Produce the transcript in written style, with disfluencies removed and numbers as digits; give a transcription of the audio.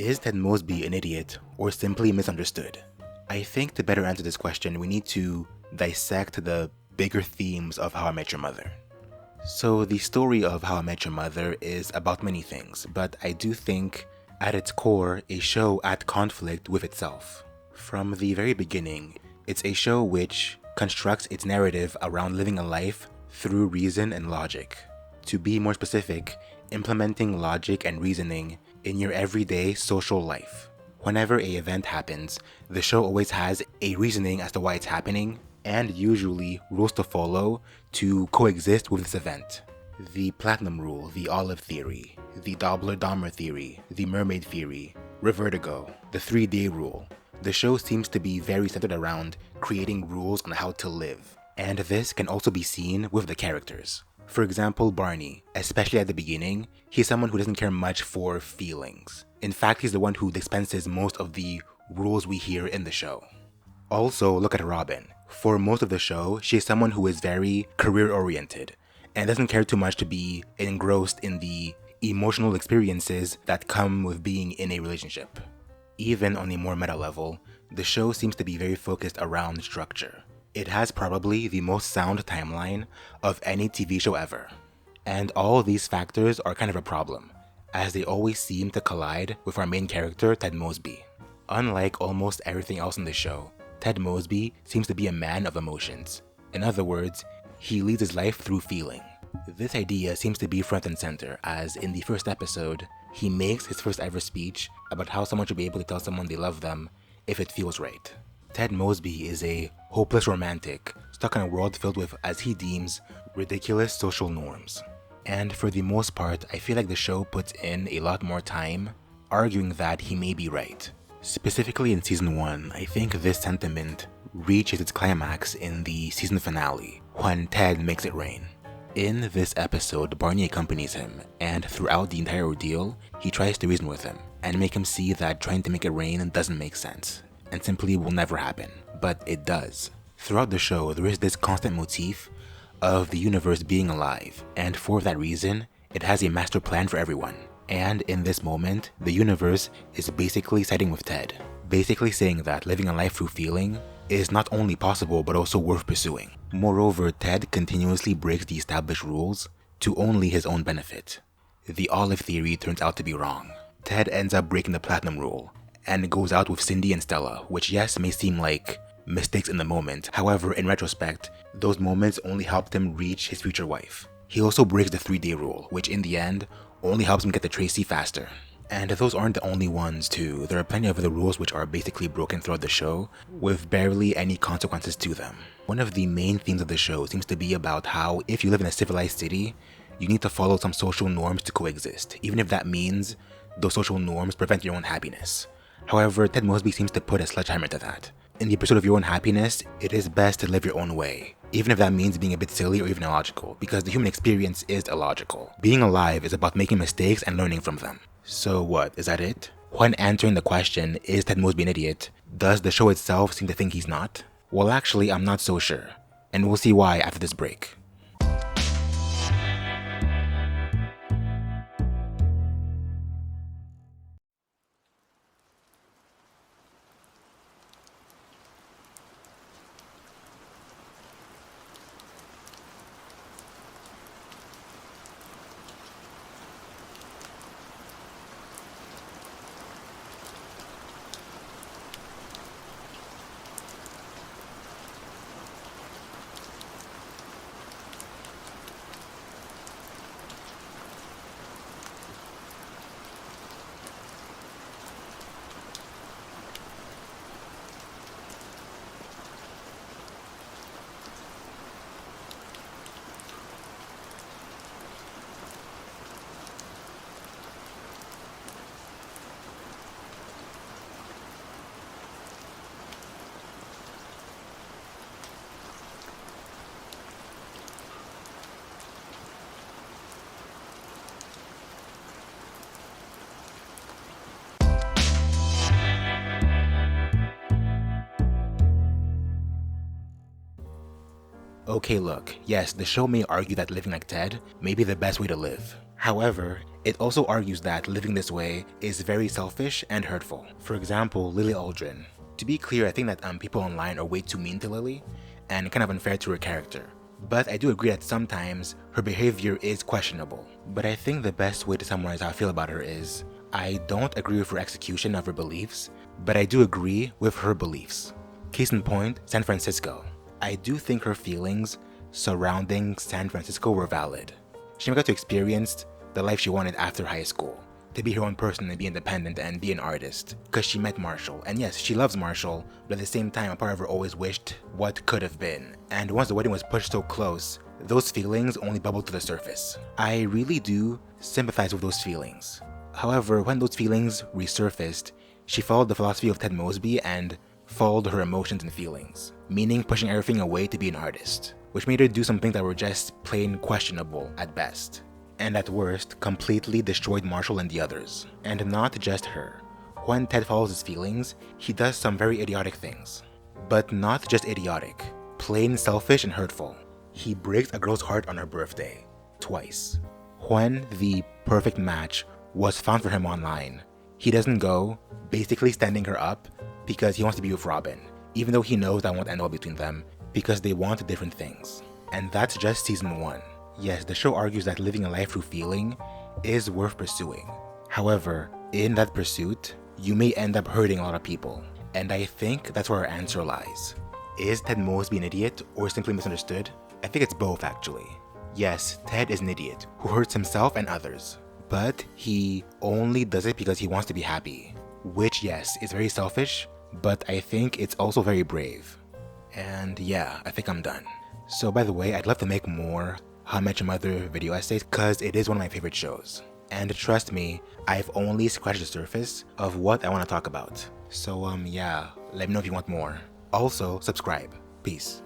Is Ted Mosby an idiot or simply misunderstood? I think to better answer this question, we need to dissect the bigger themes of How I Met Your Mother. So the story of How I Met Your Mother is about many things, but I do think at its core, a show at conflict with itself. From the very beginning, it's a show which constructs its narrative around living a life through reason and logic. To be more specific, implementing logic and reasoning in your everyday social life. Whenever an event happens, the show always has a reasoning as to why it's happening, and usually rules to follow to coexist with this event. The Platinum Rule, the Olive Theory, the Dobler-Dahmer Theory, the Mermaid Theory, Revertigo, the 3-Day Rule. The show seems to be very centered around creating rules on how to live, and this can also be seen with the characters. For example, Barney, especially at the beginning, he's someone who doesn't care much for feelings. In fact, he's the one who dispenses most of the rules we hear in the show. Also, look at Robin. For most of the show, she's someone who is very career-oriented and doesn't care too much to be engrossed in the emotional experiences that come with being in a relationship. Even on a more meta level, the show seems to be very focused around structure. It has probably the most sound timeline of any TV show ever. And all of these factors are kind of a problem, as they always seem to collide with our main character, Ted Mosby. Unlike almost everything else in the show, Ted Mosby seems to be a man of emotions. In other words, he leads his life through feeling. This idea seems to be front and center, as in the first episode, he makes his first ever speech about how someone should be able to tell someone they love them if it feels right. Ted Mosby is a hopeless romantic, stuck in a world filled with, as he deems, ridiculous social norms. And for the most part, I feel like the show puts in a lot more time arguing that he may be right. Specifically in season 1, I think this sentiment reaches its climax in the season finale, when Ted makes it rain. In this episode, Barney accompanies him, and throughout the entire ordeal, he tries to reason with him, and make him see that trying to make it rain doesn't make sense, and simply will never happen, but it does. Throughout the show, there is this constant motif of the universe being alive, and for that reason, it has a master plan for everyone. And in this moment, the universe is basically siding with Ted, basically saying that living a life through feeling is not only possible but also worth pursuing. Moreover, Ted continuously breaks the established rules to only his own benefit. The Olive Theory turns out to be wrong. Ted ends up breaking the Platinum Rule, and goes out with Cindy and Stella, which yes, may seem like mistakes in the moment. However, in retrospect, those moments only helped him reach his future wife. He also breaks the 3-Day Rule, which in the end only helps him get to Tracy faster. And those aren't the only ones too. There are plenty of other rules which are basically broken throughout the show, with barely any consequences to them. One of the main themes of the show seems to be about how if you live in a civilized city, you need to follow some social norms to coexist, even if that means those social norms prevent your own happiness. However, Ted Mosby seems to put a sledgehammer to that. In the pursuit of your own happiness, it is best to live your own way, even if that means being a bit silly or even illogical, because the human experience is illogical. Being alive is about making mistakes and learning from them. So what, is that it? When answering the question, is Ted Mosby an idiot, does the show itself seem to think he's not? Well, actually, I'm not so sure, and we'll see why after this break. Okay, look, yes, the show may argue that living like Ted may be the best way to live. However, It also argues that living this way is very selfish and hurtful. For example, Lily Aldrin. To be clear, I think that people online are way too mean to Lily and kind of unfair to her character. But I do agree that sometimes her behavior is questionable. But I think the best way to summarize how I feel about her is, I don't agree with her execution of her beliefs, but I do agree with her beliefs. Case in point, San Francisco. I do think her feelings surrounding San Francisco were valid. She got to experience the life she wanted after high school, to be her own person and be independent and be an artist, because she met Marshall. And yes, she loves Marshall, but at the same time, a part of her always wished what could have been. And once the wedding was pushed so close, those feelings only bubbled to the surface. I really do sympathize with those feelings. However, when those feelings resurfaced, she followed the philosophy of Ted Mosby and followed her emotions and feelings, meaning pushing everything away to be an artist, which made her do some things that were just plain questionable at best, and at worst, completely destroyed Marshall and the others. And not just her. When Ted follows his feelings, he does some very idiotic things. But not just idiotic, plain selfish and hurtful. He breaks a girl's heart on her birthday, twice. When the perfect match was found for him online, he doesn't go, basically standing her up because he wants to be with Robin, even though he knows that won't end well between them because they want different things. And that's just season 1. Yes, the show argues that living a life through feeling is worth pursuing. However, in that pursuit, you may end up hurting a lot of people. And I think that's where our answer lies. Is Ted Mosby an idiot or simply misunderstood? I think it's both, actually. Yes, Ted is an idiot who hurts himself and others, but he only does it because he wants to be happy, which, yes, is very selfish, but I think it's also very brave. And yeah, I think I'm done. So by the way, I'd love to make more How I Met Your Mother video essays because it is one of my favorite shows. And trust me, I've only scratched the surface of what I want to talk about. So yeah, let me know if you want more. Also, subscribe. Peace.